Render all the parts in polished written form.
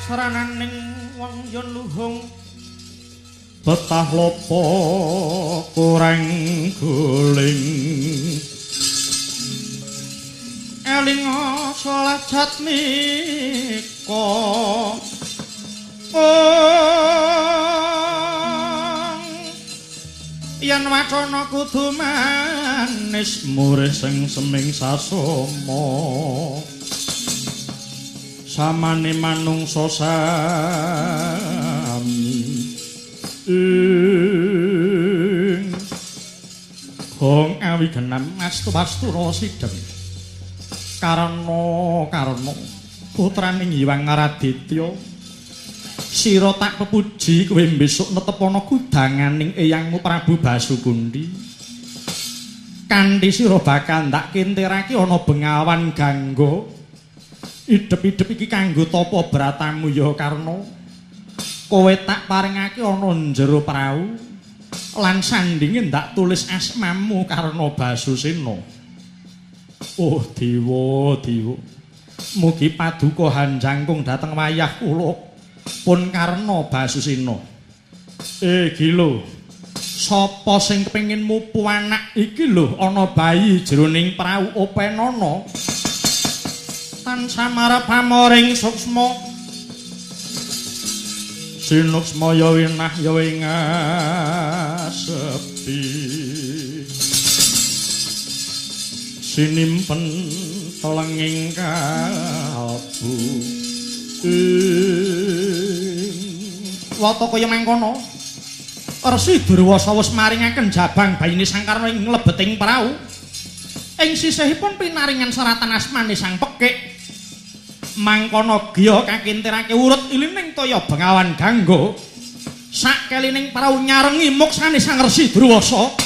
sarananing wong yen luhung betah lopo kurang guling eling salat jatmika yen wacana kudu manis murih sing seming sasama samane manungsa sami Hong awi genam astu-astura sidhem karena putraning Hyang Raditya sira tak pepuji kowe besok netepana gudanganing eyangmu Prabu Basukundi kanthi sira bakal ndak kintirake ana bengawan gangga idep-idep iki kanggo tapa bratamu ya Karna kowe tak paringake ana njero prau lan sandinge ndak tulis asmamu Karna Basusena. Oh dewa mugi paduka hanjangkung dhateng wayah kula pun Karna Basusena. Gila sapa sing kepengin mupu anak iki lho ana bayi jroning prau openana tan samara pamoring suksma sinuksma ya winah ya ngasepi sinimpen telenging kalbu wata kaya mangkono Resi Durwasa wis maringaken jabang bayine Sang Karna ing mlebeting prau ing sisihipun pinaringan seratan asmane Sang Pekik mangkono giya kakintirake urut ilining toya bengawan gangga sakelining prau nyarengi moksane Sang Resi Durwasa.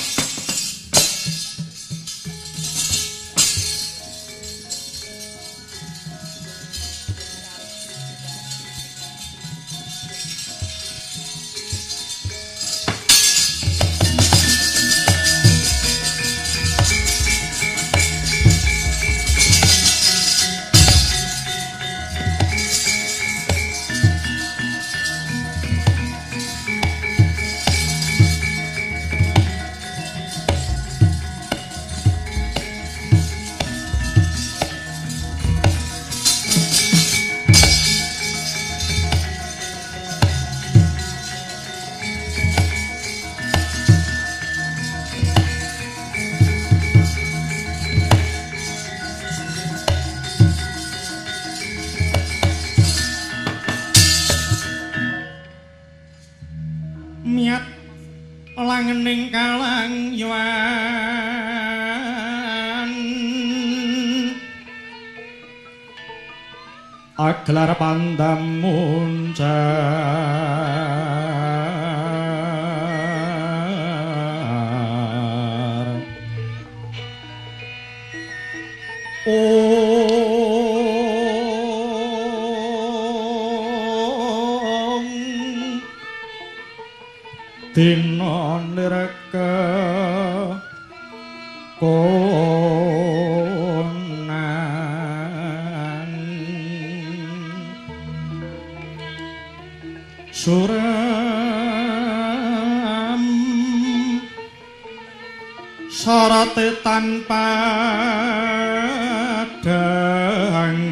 miat langening kalangyan agelar pandam muncar dina niraka konan suram sarate tanpa dang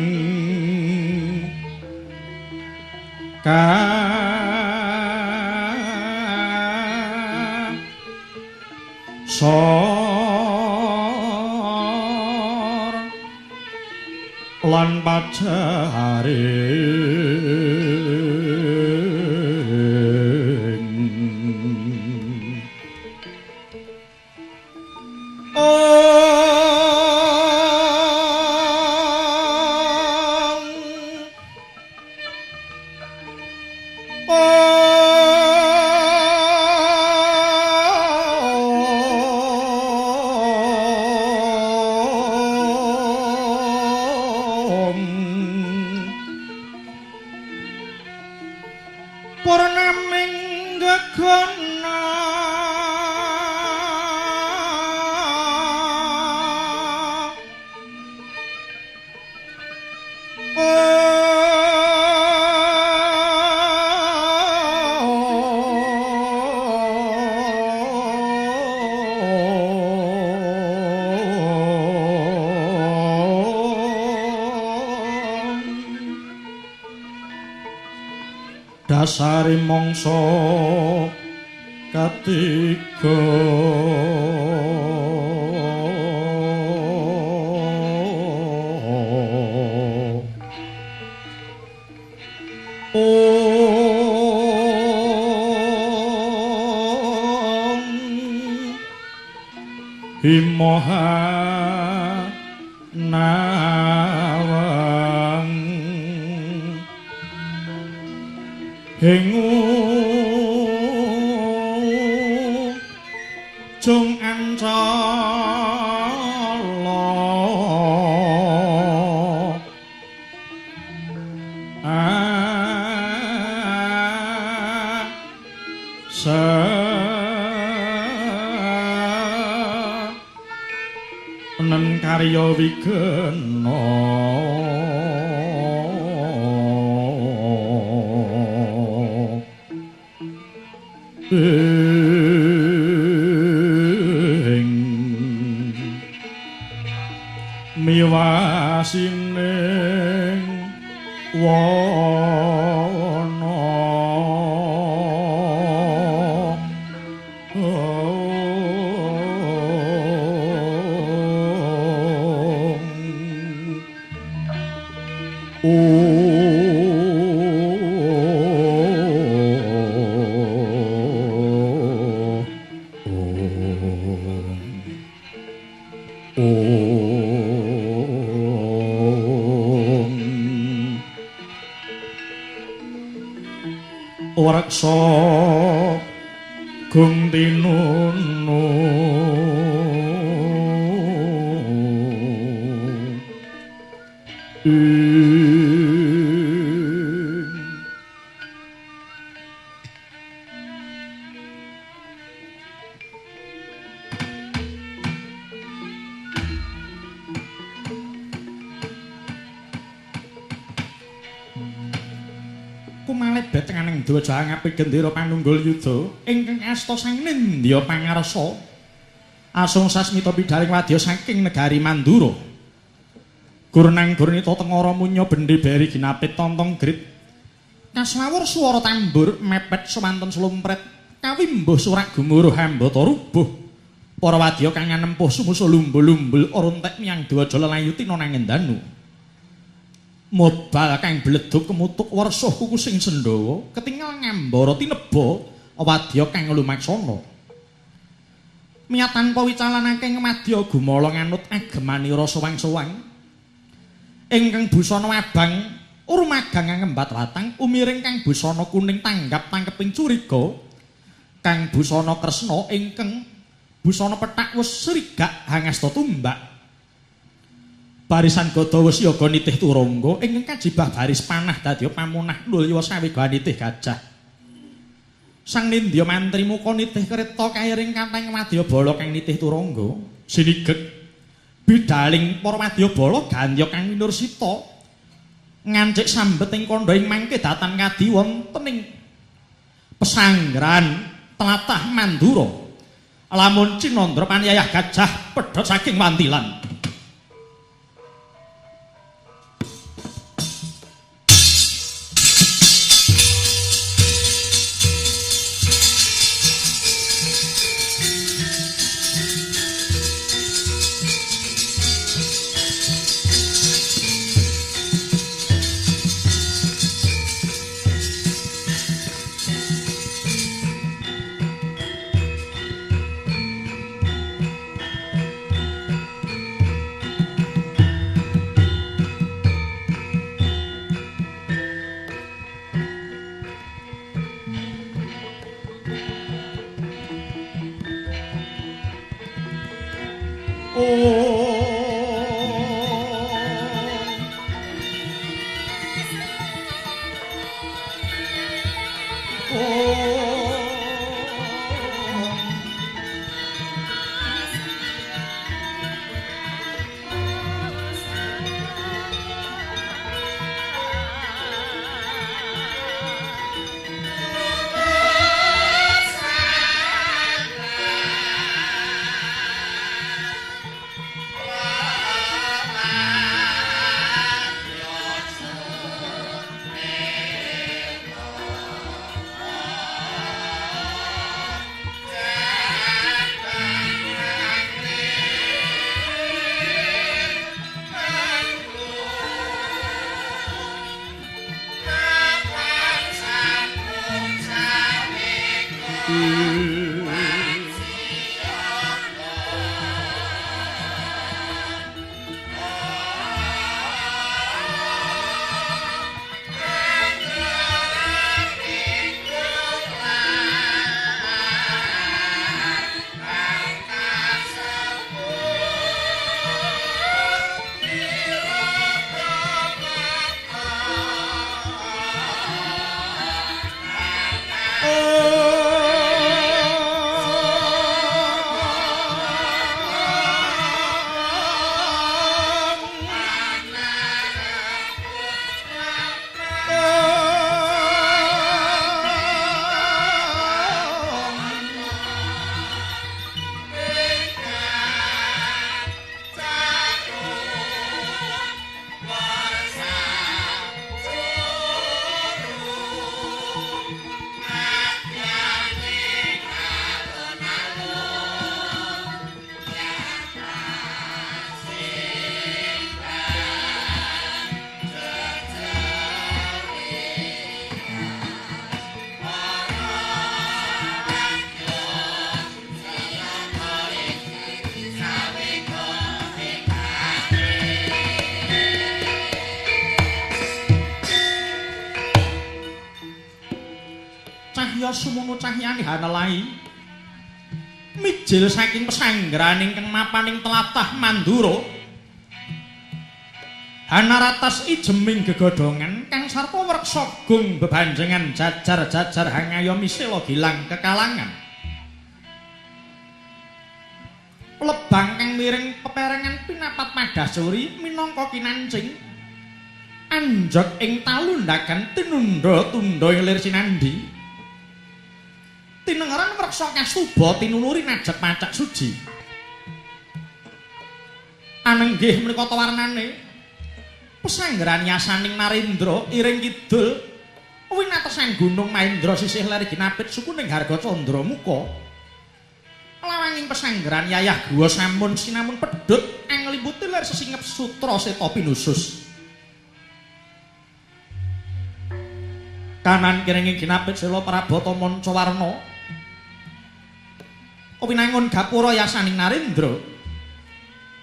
sor lan pajaring purnaming gegana dasari mangsa katiga himoha nawang hengu jung ancala nen karya wigena miwasining wana waraksa gung tinunu kumalebet tenganing dwaja ngapi gendera panunggul yuda ingkang asta sang nindya pangarsa asung sasmita pidhaling wadya saking negari Mandura gurnang gurnita tengara munya bendhe beri ginapit tontong grit kaswawur swara tambur mepet semanten slumpret kawimbuh surak gumuruh hambata rubuh para wadya kang anempuh sumusa lumbul-lumbul orontek miyang dwaja lelayutina nanging danu modal kang bledug kemutuk wersa kuku sing Sendhawa ketingal ngambara tineba wadya kang lumaksana. Miyat tanpa wicalanake madya gumala nganut agemanira sowang-sowang. Ingkang busana abang urmagang ngembat watang, umiring kang busana kuning tanggap tangkeping curiga, kang busana kresna ingkang busana pethak wis srigak hangasta tumbak. Barisan gada wis yoga nitih turangga ingkang kajibah baris panah dadya pamunah nulya sawiga nitih gajah. Sang Nindya mantri muka nitih kreta kairing kanteng wadyabala kang nitih turangga sinigek bidaling para wadyabala gandya kang minursita ngancik sambet ing kandha ing mangke datan kadi wonten ing pesanggrahan tlatah Mandura. Lamun Cinandra panyayah gajah pedhot saking wantilan. Sumono cahyane hanelai mijil saking pesanggrahan ingkang mapan ing tlatah Mandura. Hanaratas ijeming gegodhongan kang sarta wreksa gung bebanjengan jajar-jajar hangayomi sela gilang kekalangan. Lebang kang miring peperangan pinapat madhasuri minangka kinancing anjog ing talundagan tinunda-tunda ing lir sinandhi. Tinengeran wreksa kasuba tinunuri najep macak suci. Anenggih menika warnane pesanggrahan yasaning Narendra iring kidul winatesan Gunung Mahendra sisih ler ginapit sukuning Harga Candramuka. Lawanging pesanggrahan Yayah Guwa sampun sinamun pedhot angliputi ler sesingep sutra seta pinusus. kanan kiring ginapit sila Prabata Mancawarna winangun gapura yasaning Narendra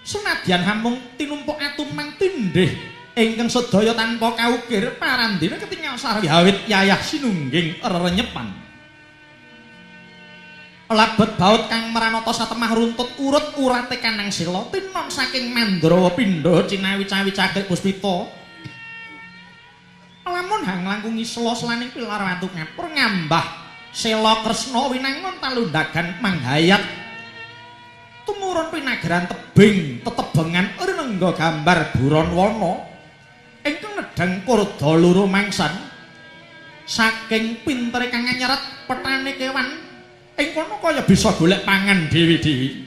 senadyan hamung tinumpuk atumang tindih ingkang sedaya tanpa kaukir parandene ketingal sarwi awit yayah sinungging rerenyepan labet baut kang meranata satemah runtut urut urate kanang sila tinon saking Mandrawa Pindha cinawi-cawi cagek puspita lamun hang langkungi sela-selaning pilar watu ngapur ngambah Sela Kresna winangun talundagan manghayat tumurun pinagaran tebing tetebengan renengga gambar buron wana ingkang nedhang kurda loro mangsan saking pintere kang nyeret petane kewan ing kono kaya bisa golek pangan dewi-dewi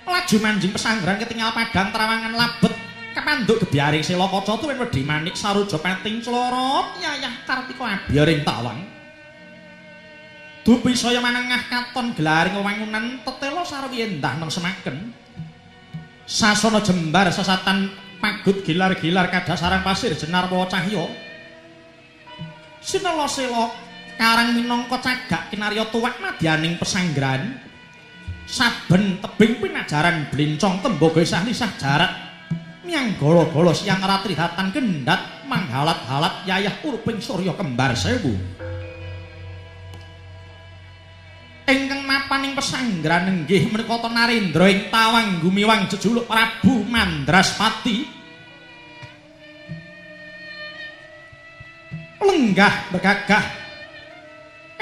laju manjing pesanggrahan ketingal padang trawangan labet kapanduk gebyaring Sela Kaca tuwin Wedi Manik Saruja Pating Clorot Yayah Kartika Abyaring Tawang dupi saya manengah katon gelaring wewangunan tetela sarwi endah nengsemaken sasana jembar sesatan pagut gilar-gilar kadasarang pasir jenar wawa cahya sinela Sela karang minangka cagak kinarya tuwak madyaning pesanggrahan saben tebing pinajaran blincong tembaga isah-isah jarat miang golo-golo siang ratrihatan gendat manghalat-halat yayah urping surya kembar sewu ingkang mapaning pesanggrahan inggih menika Narendra ing Tawang gumiwang jejuluk Prabu Mandraspati lenggah bergagah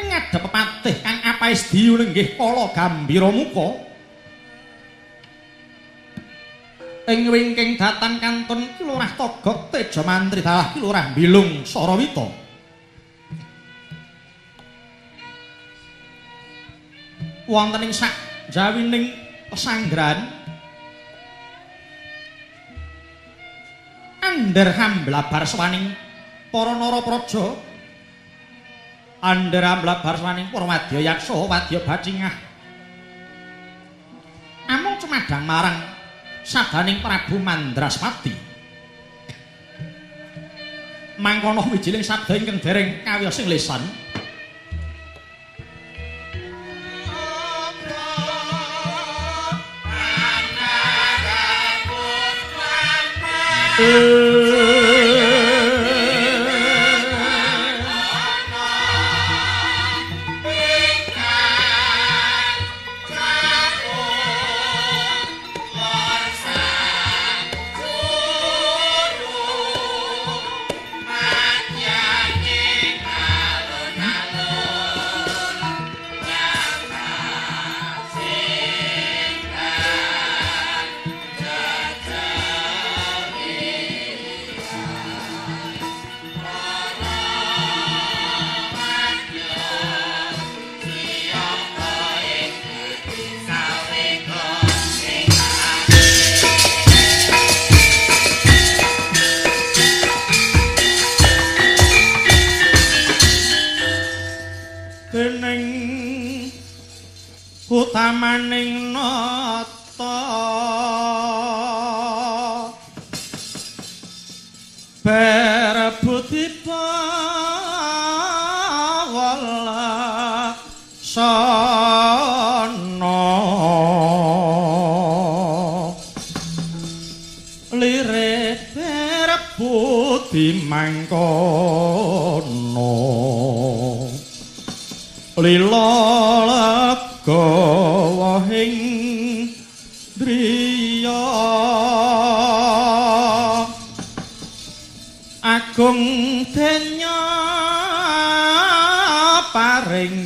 ing ngadhep pepatih kang apais diyu inggih Kala Gambira Muka ing wingking datan kantun Kilurah Togog Teja Mantri dalah Kilurah Bilung Sarawita wonten ing sak jawining pesanggrahan andher hamblabar swaning para narapraja andher hamblabar swaning para wadya yaksa wadya bacingah amung cumadang marang sadaning Prabu Mandraspati mangkono wijining sabda ingkang dereng kawiyosing lesan utamaning nata berebut pawala sana lirik berebut mangkono lila gawahing driya agung denya paring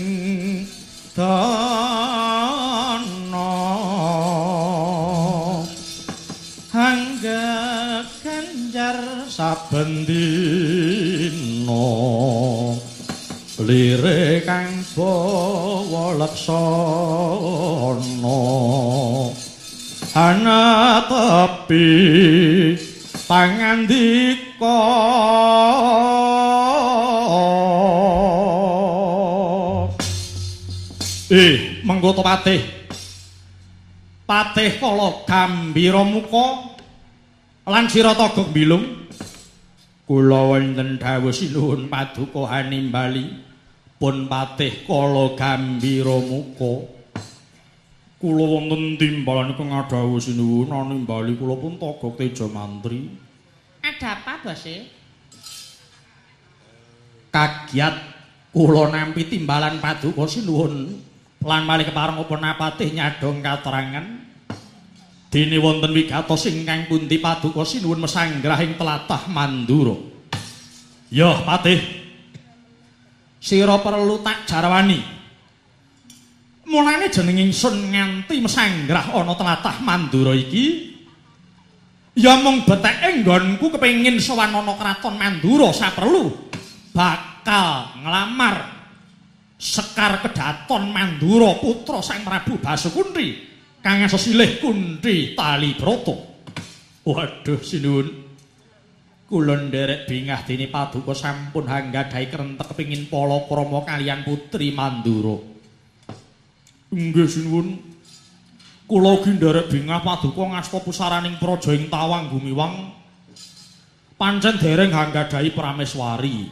dana hangga ganjar saben dina lirik kang bawa laksana ana tepi pangandika mengko patih Kala Gambira Muka lan Sira Togog Bilung Kula wonten dawuh sinuhun paduka hanimbali pun patih kala gambira muka. Kula wonten timbalan ingkang dawuh sinuhun hanimbali kula pun Togok Teja Mantri. Ada apa, Bos? Kagiat kula nampi timbalan paduka sinuhun lan malih kepareng Upanapatih nyadong katerangan dene wonten wigatos ingkang pundi paduka sinuwun mesanggrahing tlatah Mandura. Ya, Patih. Sira perlu tak jarwani. Mulane jeneng ingsun nganti mesanggrah ana tlatah Mandura iki ya mung beteke nggonku kepengin sowan ana kraton Mandura saperlu bakal nglamar Sekar Kedaton Mandura putra Sang Prabu Basukunti kang sesilih Kunthi Talibrata. Waduh sinuwun. Kula nderek bingah dene paduka sampun anggadhahi krentek kepengin palakrama kaliyan putri Mandura. Nggih sinuwun. Kula ugi nderek bingah paduka ngasta pusaraning praja ing Tawang Gumiwang pancen dereng anggadhahi prameswari.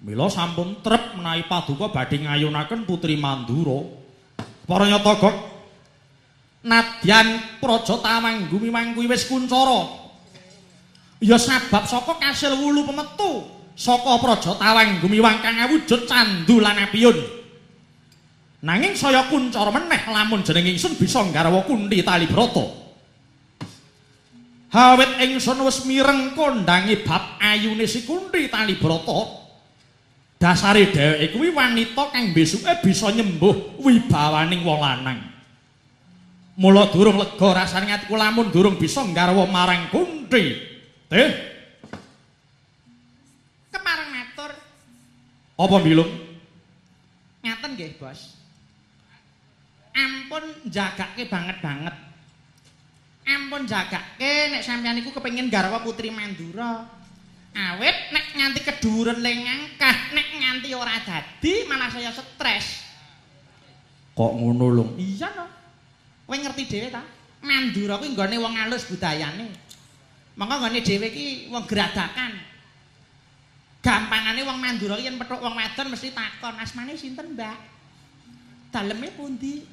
Mila sampun trep menawi paduka badhe ngayunaken putri Mandura. Para nyata Gok nadyan praja Tawang Gumiwang kuwi wis kuncara. Ya sabab saka kasil wulu pemetu saka praja Tawang Gumiwang kang awujud candu lan apiyun. Nanging saya kuncara meneh lamun jeneng ingsun bisa nggarwa Kunthi Talibrata. Hawit ingsun wis mireng kondange bab ayune si Kunthi Talibrata. Dasare dheweke kuwi wanita kang besuke bisa nyembuh wibawaning wong lanang. Mula durung lega rasane atiku lamun durung bisa nggarwa marang Kunthi. Teh. Kepareng matur. Apa bilung? Ngaten nggih, Bos. Ampun jagake banget-banget. Ampun jagake nek sampeyan iku kepengin garwa putri Mandura. Awit nek nganti keduren ling angkah, nek nganti ora dadi malah saya stres. Kok ngono, Lung? Iya no. Kowe ngerti dhewe ta? Mandura kuwi nggone wong alus budayane. Mangka nggone dhewe iki wong geradakan. Gampangane wong Mandura ki yen pethuk wong wadon mesti takon, "Asmane sinten, Mbak?" Daleme pundi?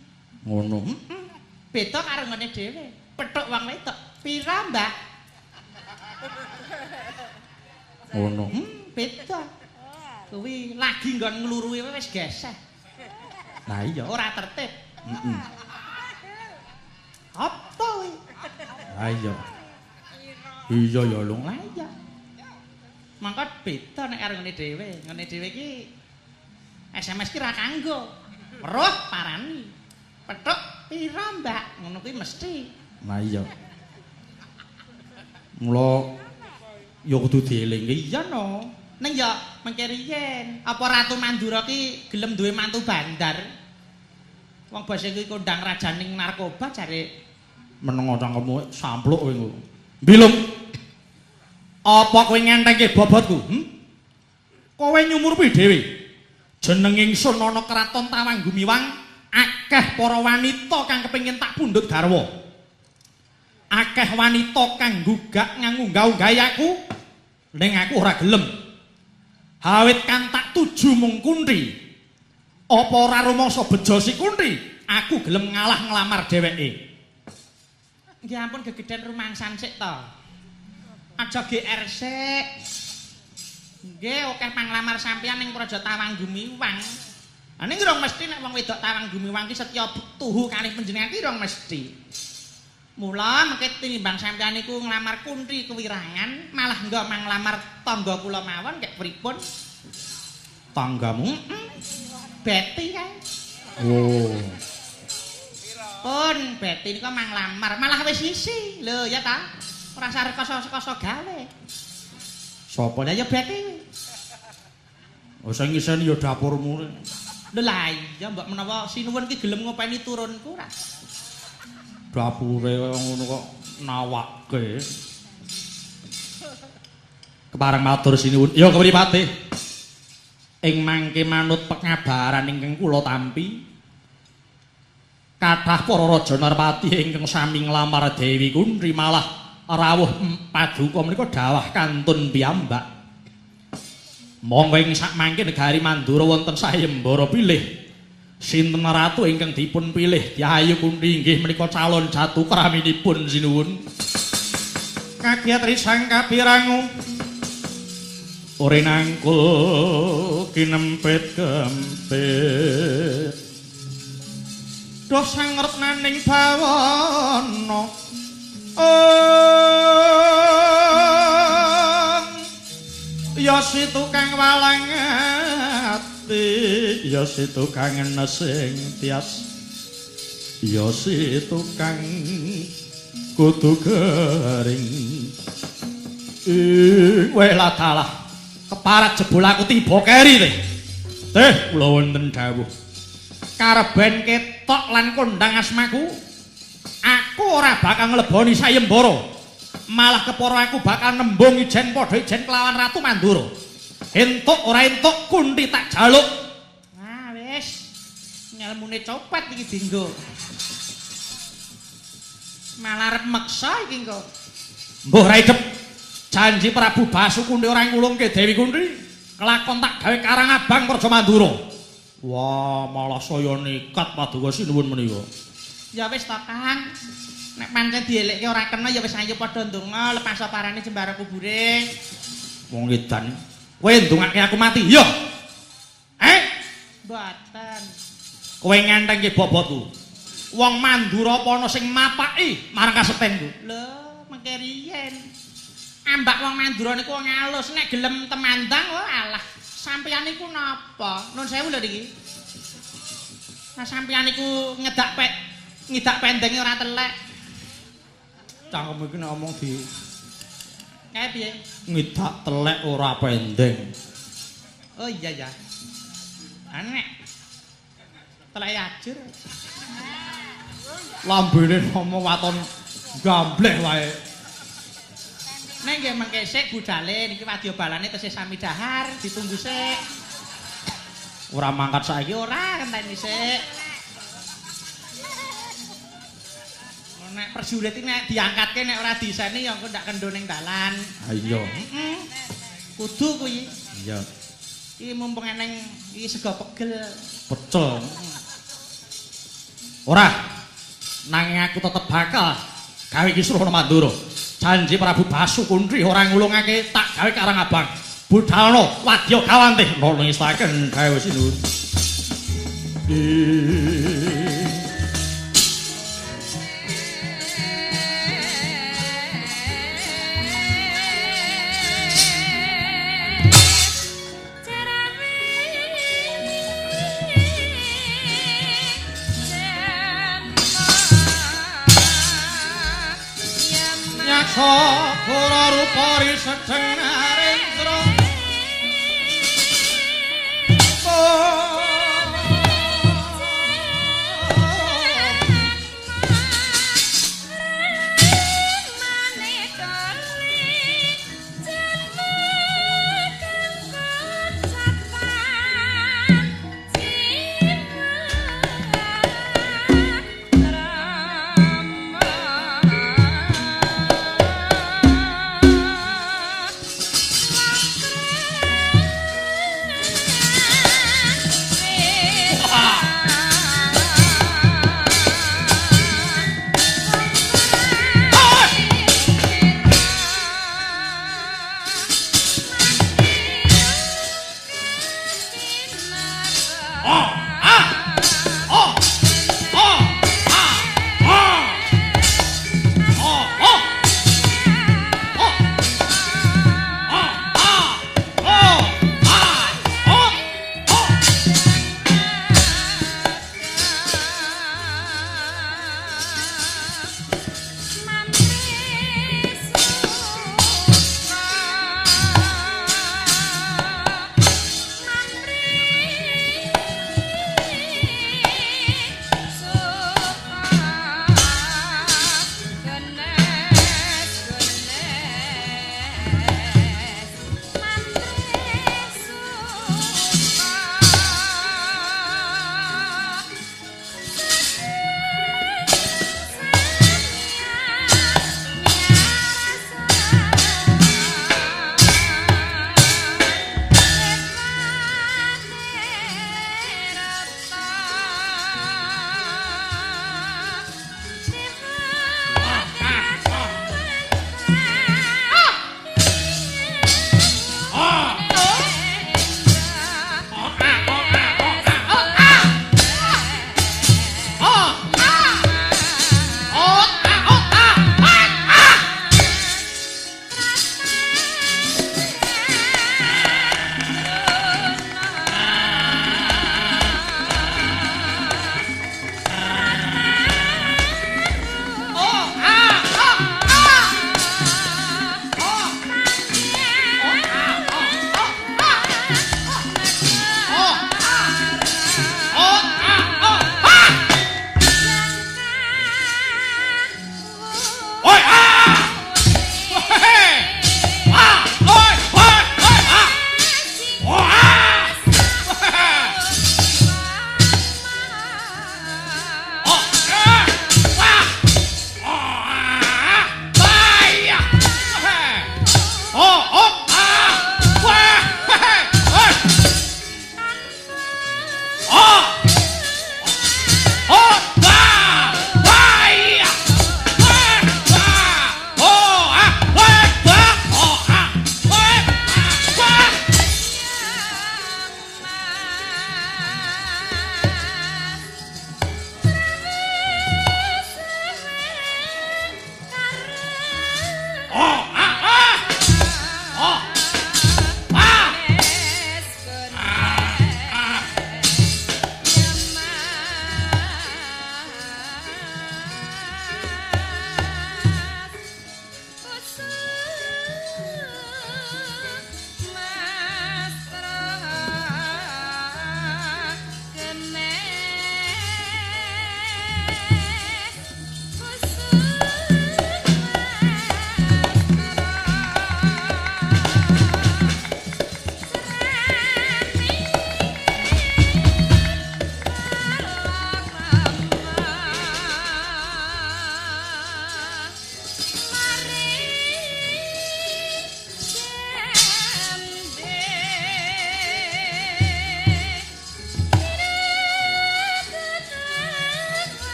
Ngono. Beda karo nggone dhewe. Pethuk wong wedok, "Pira, Mbak?" Ngono. Beda. Kuwi lagi nggon ngluruhi wis geseh. Lah iya. Ora tertib. Heeh. Apa kuwi? Lah iya. Iya ya, Lung. Lah iya. Mangka beda nek karo ngene dhewe. Ngene dhewe iki SMS ki ra kanggo. Weruh parani. Pethuk pira, Mbak? Ngono kuwi mesti. Lah iya. Mula ya kudu dielingke. Iya no. Ning ya mengke riyen, apa Ratu Mandura ki gelem duwe mantu bandar? Wong bos iki kondang rajaning narkoba jare meneng cangkemmu sampluk kowe ngono. Bilung. Apa kowe ngentengke bobotku? Kowe nyumur pi dhewe. Jeneng ingsun ana kraton Tawang Gumiwang akeh para wanita kang kepengin tak pundhut garwa. Akeh wanita kang gugak ngangunggah-unggahi aku ning aku ora gelem. Hawit kan tak tuju mung Kunthi. Apa ora rumangsa bejo si Kunthi, aku gelem ngalah nglamar dheweke. Nggih ampun gegeden rumangsan sik to. Aja GR sik. Nggih akeh panglamar sampeyan ning Praja Tawang Gumiwang. Lah ning rong mesti nek wong wedok Tawang Gumiwang ki setya tuhu kalih panjenengan ki rong mesti. Mula mengke tinimbang sampeyan niku nglamar Kunthi kewirangan, malah engko manglamar tangga kula mawon kek pripun? Tanggamu? Beti kae. Oh. Pun Beti niku manglamar, malah wis isi. Lho ya ta? Ora usah rekoso-rekoso gawe. Sapa Lah ya Beti. Oh sing ngiseni ya dapurmu. Lho lah iya mbok menawa sinuwun ki gelem ngopeni turunku ra. Dapure ngono kok nawake. Kepareng matur sinuwun. Ya kepripatih? Ing mangke manut pengabaran ingkang kula tampi, kathah para raja Narpati ingkang sami nglamar Dewi Kunthi malah rawuh paduka menika dawah kantun piyambak. Monggo ing sakmangke negari Mandura wonten sayembara pilih sinten ratu ingkang dipun pilih Yayu Kunthi inggih menika calon jatu kraminipun sinuwun. Kagiat risang kapirangu ore nangkul kinempit kempit doh sangrep naning bawana ya si tukang walang ati ya si tukang nesing tias ya si tukang kudu kering wela dalah keparat jebul aku tiba keri teh kula wonten dawuh kareben ketok lan kondang asmaku aku ora bakal ngleboni sayembara malah kepara aku bakal nembung ijen padha ijen kelawan Ratu Mandura entuk ora entuk Kunthi tak jaluk wis ngelmune copet iki dinggo malah arep meksa iki kok mbuh ra idep janji Prabu Basukunti ora ngulungke Dewi Kunthi kelakon tak gawe Karang Abang Praja Mandura wah malah saya nekat paduka sinuwun menika ya wis to Kang nek pancen dielekke ora kena ya wis ayo padha ndonga lepas parane jembara kubure wong edan kowe ndongake aku mati ya mboten kowe ngentengke bobotku wong Mandura apa ana sing mapaki marang kasetenku lho mengke riyen ambak wong Mandura niku wong alus nek gelem temandang alah sampeyan niku napa nun sewu lho niki nah sampeyan niku ngidak pendenge ora telek cangkem iki nek omong di kae piye ngidak telek ora pendeng oh iya ya nek telek ajur lambene ngomong waton gambleh wae nek nggih mengke sik budale niki wadyabalane tesih sami dahar ditunggu sik ora mangkat saiki ora ngenteni sik nek prajurit iki nek diangkatke nek ora diseni ya engko ndak kendho ning dalan ha iya kudu kuwi iya iki mumpung eneng iki sego pegel pecel ora nanging aku tetep bakal gawe iki Srana Mandura janji Prabu Basukunti ora ngulungake tak gawe Karang Abang budhalna wadya kawantih nulungisaken gawe sinuwun Sakura rupari sedeng narendra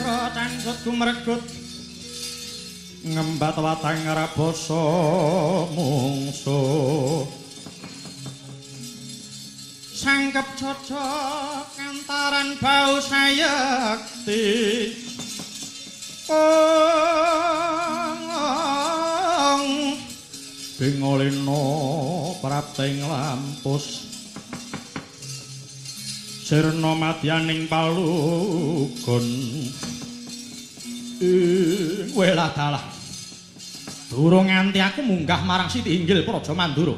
cakra cancut kumregut ngembat watang rabasa mungsuh sangkep cocok kantaran bau sayekti bingolina prapting lampus sirna madyaning palugon welah dalah durung nganti aku munggah marang Siti Inggil Praja Mandura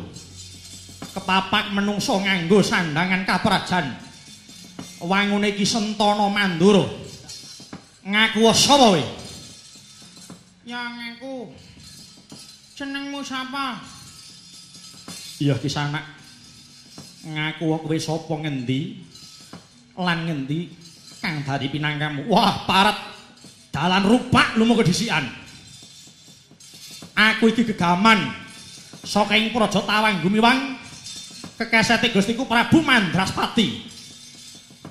kepapak menungso nganggo sandangan kaprajan wangune iki Sentana Mandura ngaku sapa kowe ya ngaku jenengmu sapa iya Kisanak ngaku kowe sapa ngendi lan ngendi kang dadi pinangkamu wah parat dalan rupak lumo kedisikan aku iki gegaman saka ing Praja Tawanggumiwang kekesete Gustiku Prabu Mandraspati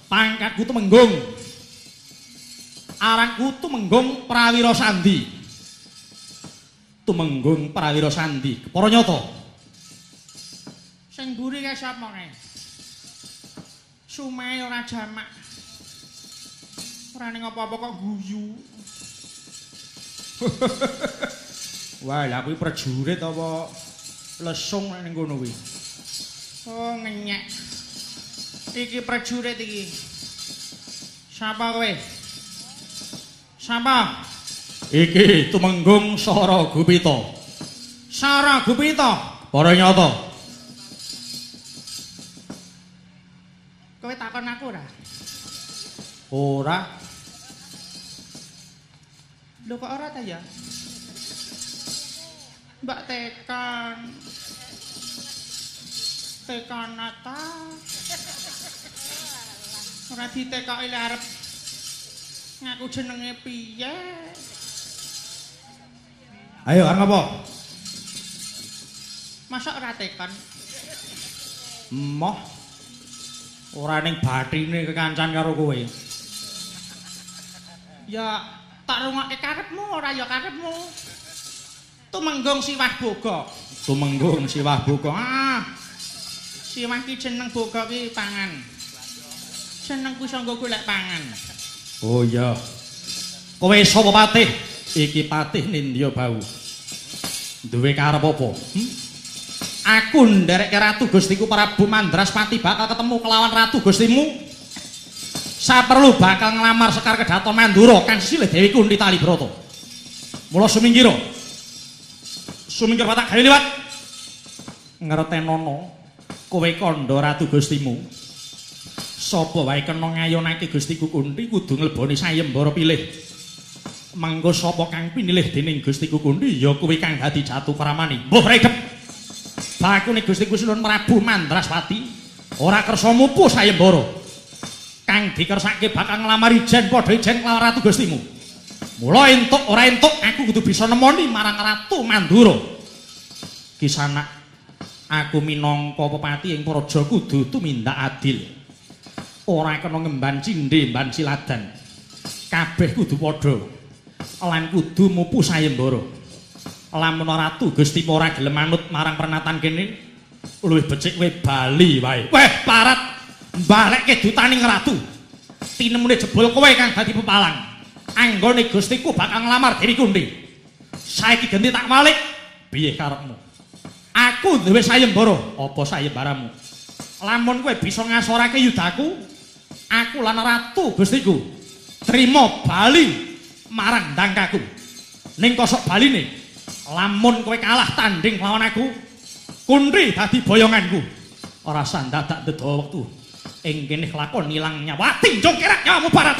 pangkatku Tumenggung aranku Tumenggung Prawira Sandi Tumenggung Prawira Sandi para nyata sing mburi kae sapa kae sumahe ora jamak ora ning apa-apa kok guyu wah lha kuwi prajurit apa lesung ning kono kuwi oh ngenyek iki prajurit iki sapa kowe sapa iki Tumenggung Sara Gupita Sara Gupita para nyata kowe takon aku ora ora lho kok ora ta ya Mbak tekan nata ora ditekoki le arep ngaku jenenge piye ayo arep apa masa ora tekan moh ora ning bathine kekancan karo kowe ya tak rungokke karepmu ora ya karepmu Tumenggung Siwah Boga Tumenggung Siwah Boga Siwah ki jeneng boga ki pangan jenengku sanggo golek pangan oh iya kowe sapa patih iki patih Nindya Bau duwe karep apa aku ndereke Ratu Gustiku Prabu Mandraspati bakal ketemu kelawan Ratu Gustimu saperlu bakal nglamar Sekar Kedaton Mandura kang silih Dewi Kunthi Talibrata mula sumingkira patak gawe liwat ngertenono kowe kandha Ratu Gustimu sapa wae kena ngayonake Gustiku Kunthi kudu ngleboni sayembara pilih mangko sapa kang pinilih dening Gustiku Kunthi ya kuwi kang dadi jatuh pramani mbuh redep bakune Gustiku Sulun Prabu Mandraspati ora kersa mupu sayembara kang dikersake bakal nglamar ijen padha ijen kelawan Ratu Gustimu mula entuk ora entuk aku kudu bisa nemoni marang Ratu Mandura Kisanak aku minangka pepati ing praja kudu tumindak adil ora kena ngemban cindhe mban siladan kabeh kudu padha lan kudu mupu sayembara lamun Ratu Gusti ora gelem manut marang pernatan kene luwih becik kowe bali wae weh parat mbalekke dutaning ratu tinemune jebul kowe kang dadi pepalang anggone Gustiku bakal nglamar Dewi Kunthi saiki genti tak balik piye karepmu aku duwe sayembara apa sayembaramu lamun kowe bisa ngasorake yudaku aku lan Ratu Gustiku trima bali marang ndangkaku ning kosok baline lamun kowe kalah tanding lawan aku Kunthi dadi boyonganku ora usah dadak dedawa wektu ing kene kelakon ilang nyawa tinjong kerak nyawamu barat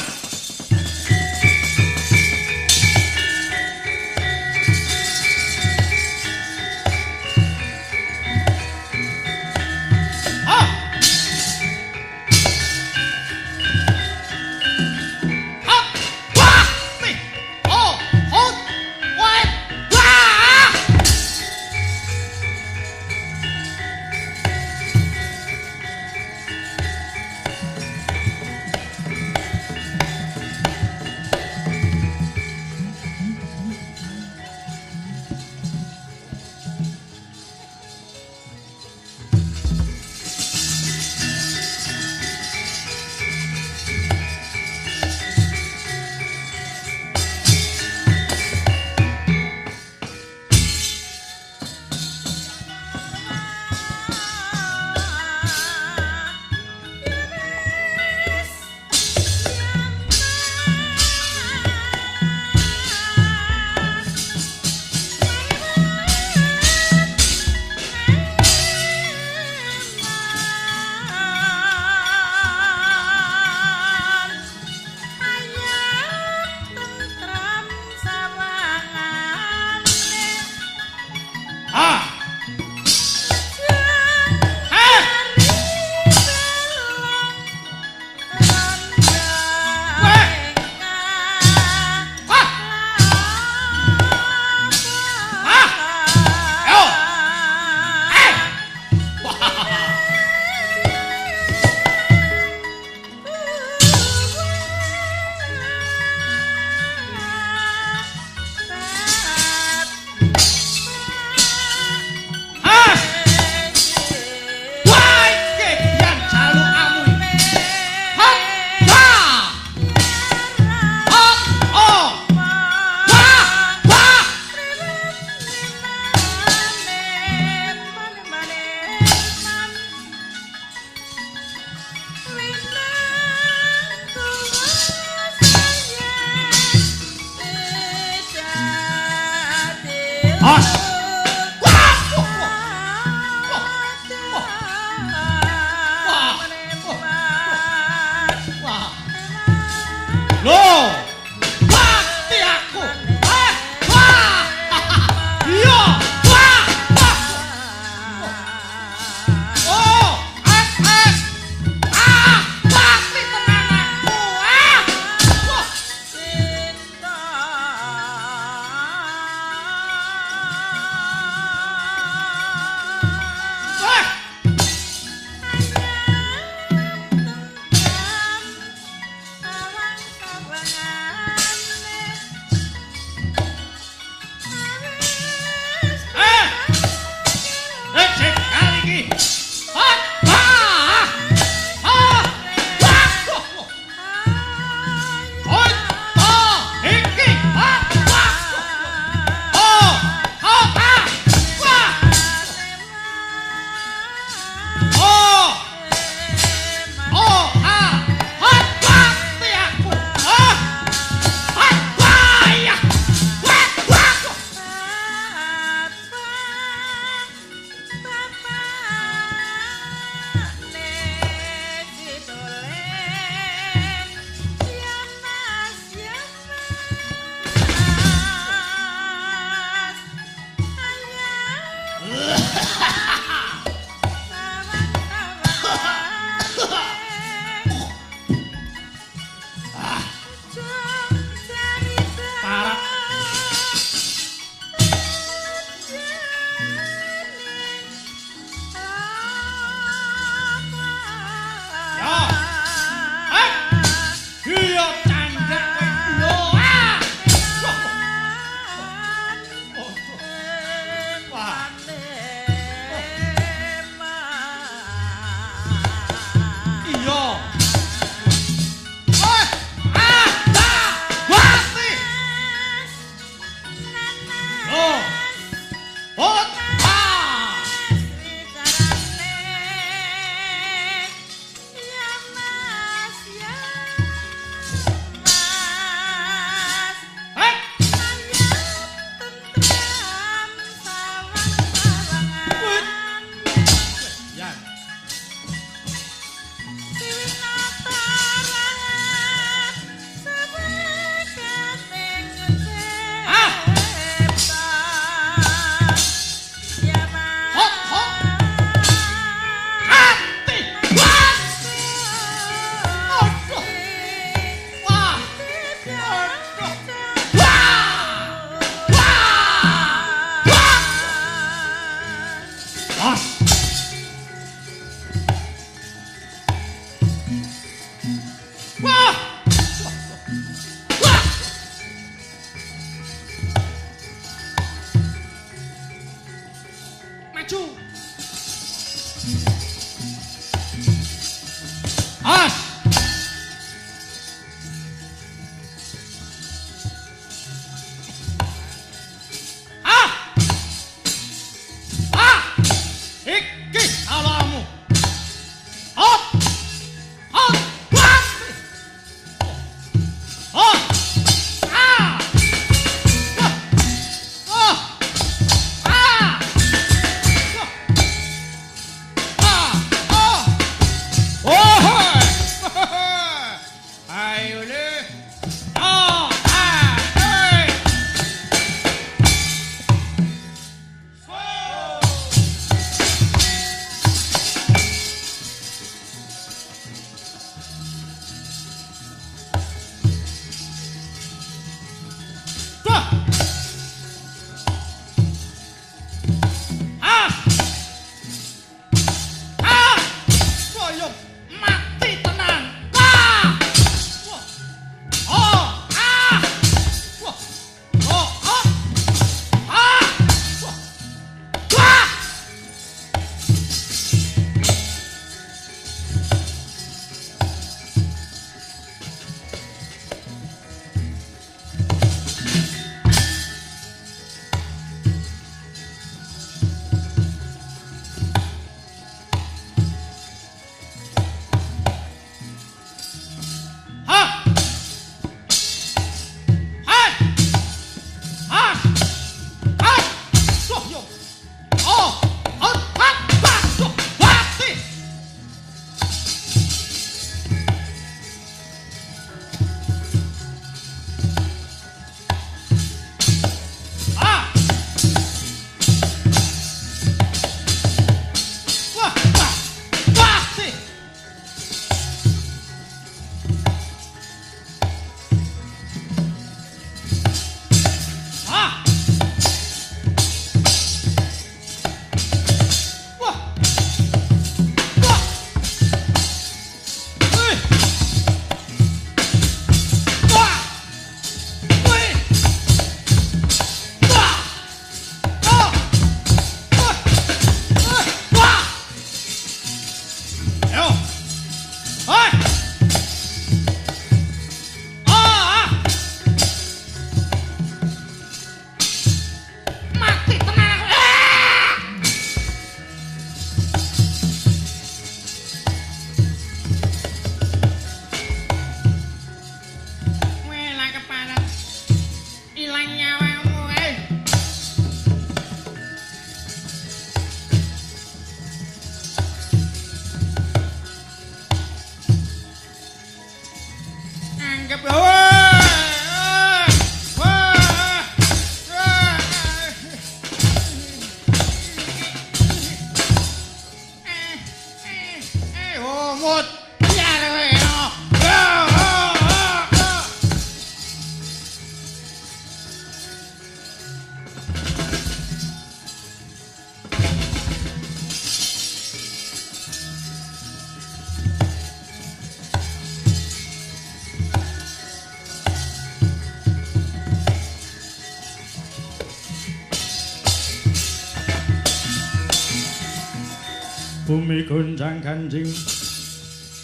Bumi gonjang ganjing,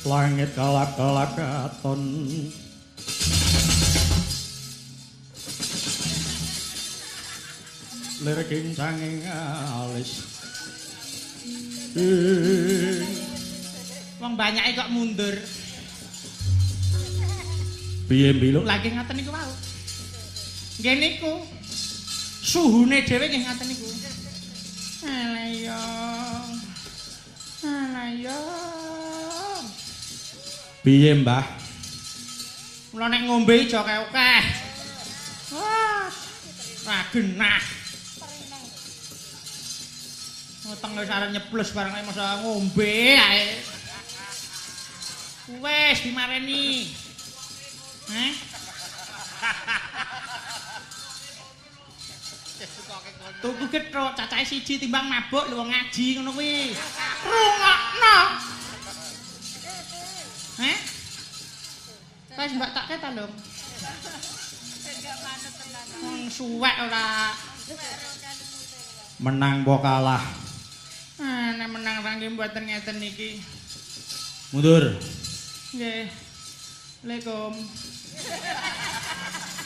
langit kelap-kelap katon. Lir kincanging alis. Wong banyake kok mundur. Piye mbiluk? Lagi ngaten niku wau. Nggih niku. Suhune dhewe nggih ngaten niku. Alah ya. Ayo. Piye, Mbah? Mula nek ngombe ijo akeh. Wah. Ra genah. Weteng wis arep nyebles barang ae masa ngombe ae. Wes dimareni. Heh. Tuku kethok cacahe siji timbang mabuk lu wong ngaji ngono kuwi. Rungokno. Heh? Wis mbak tak ta lho. Wong suwek ora. Menang apa kalah? Nek menang ra nggih mboten ngeten iki. Mundur. Nggih. Assalamualaikum.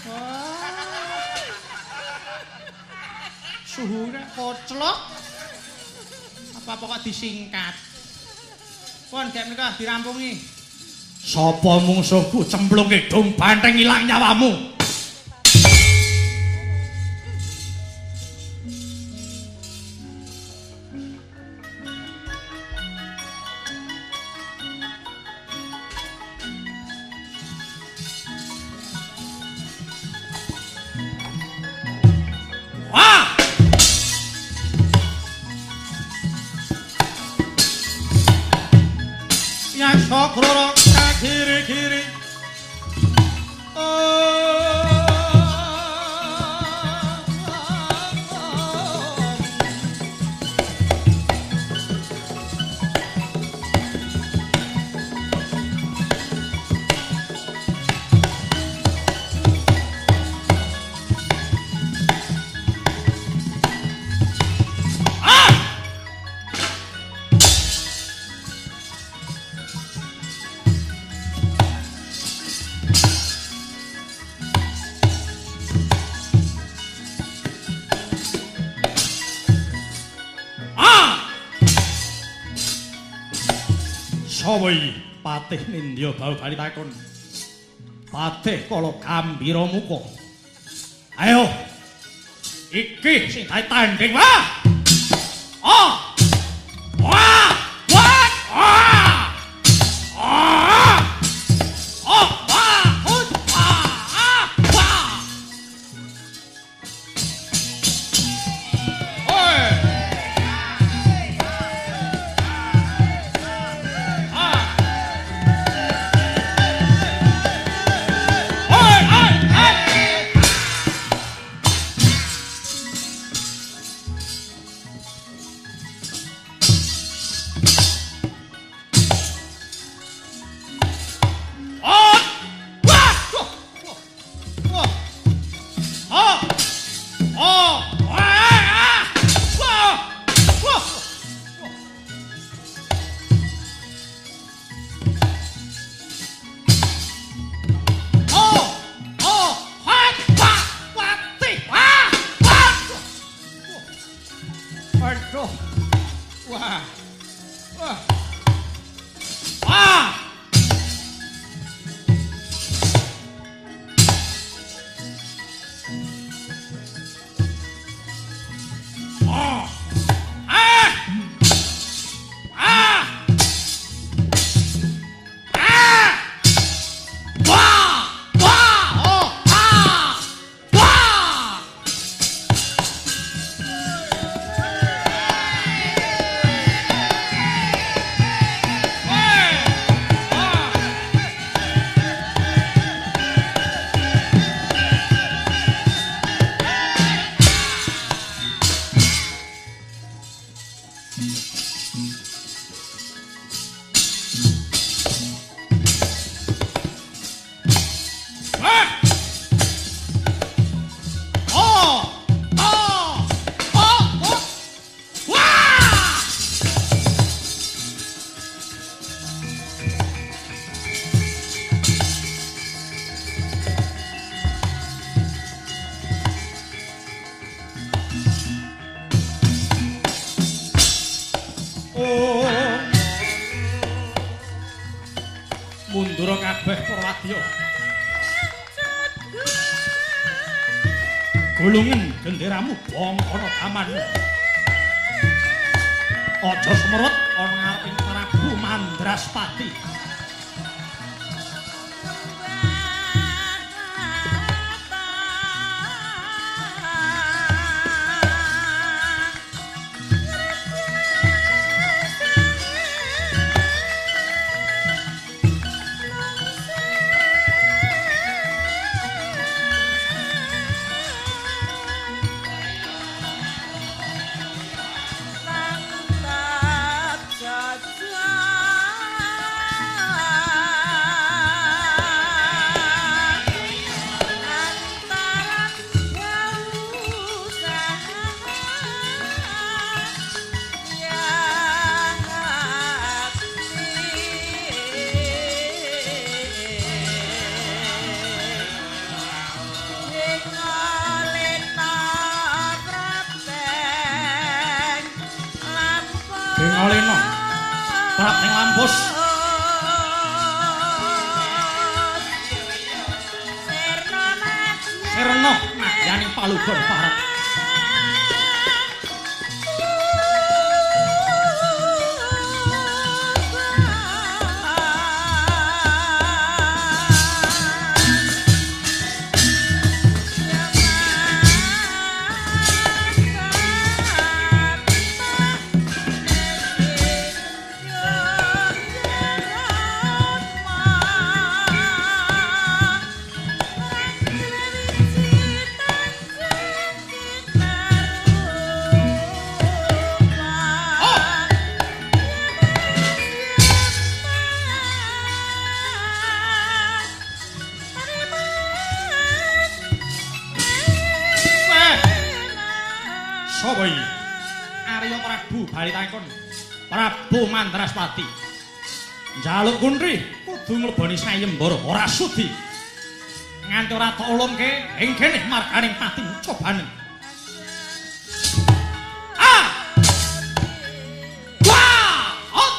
Wah. Suhune koclok. Apa kok disingkat? Pun gek menika dirampungi. Sapa mungsuhku cemplung kidung banteng ilang nyawamu. Sokro kiri-kiri. Oh Sapa iki? Patih Nindya bal-bali takon. Patih kala gambira muka. Ayo. Iki sing dadi tanding wah. Oh. Wah. Wah. Ah. Ah. Oh, wah. Wah. Ah. Wah. Oi. Ah. Oi, oi, oi. Oh! Wah! Wah! Oh! Oh! Wah! Wah! Wah! Oh! Oh! Wah! Wah! Wati! Wah! Wah! Aduh. Wah. Wah. Wah! Oh! Ah! Ah! Ah! Wah! Wah! Oh! Ah! Wah! Mundura kabeh para wadya. Gulungen genderamu bangkana tamanmu. Aja semerut ana ngareping Prabu Mandraspati. Bengalena Prap ning Lampus. Serna madyaning Palugon Barat. Sapa iki? Arya Prabu bali takon. Prabu Mandraspati. Njaluk kuntri kudu mleboni sayembara ora sudi. Nganti ora tok ulungke ing kene marganing pati cobane. Ah! Wah! Hot!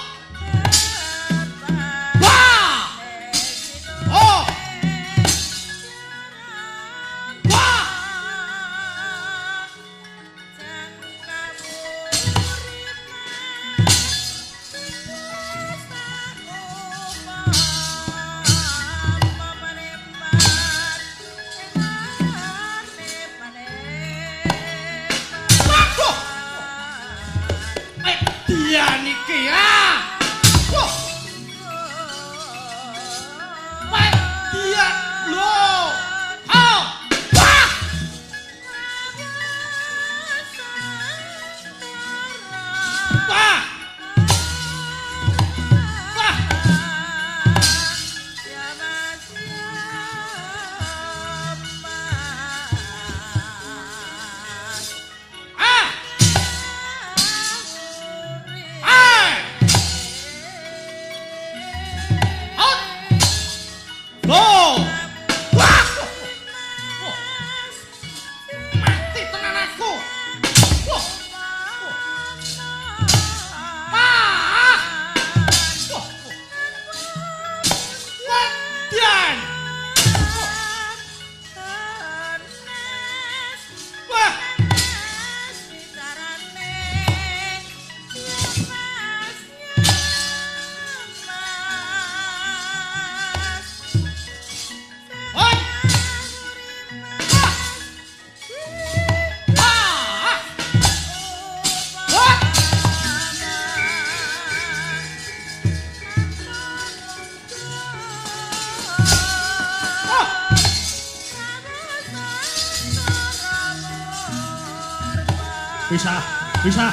Bisa, bisa.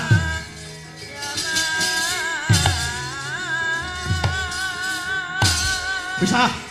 Bisa.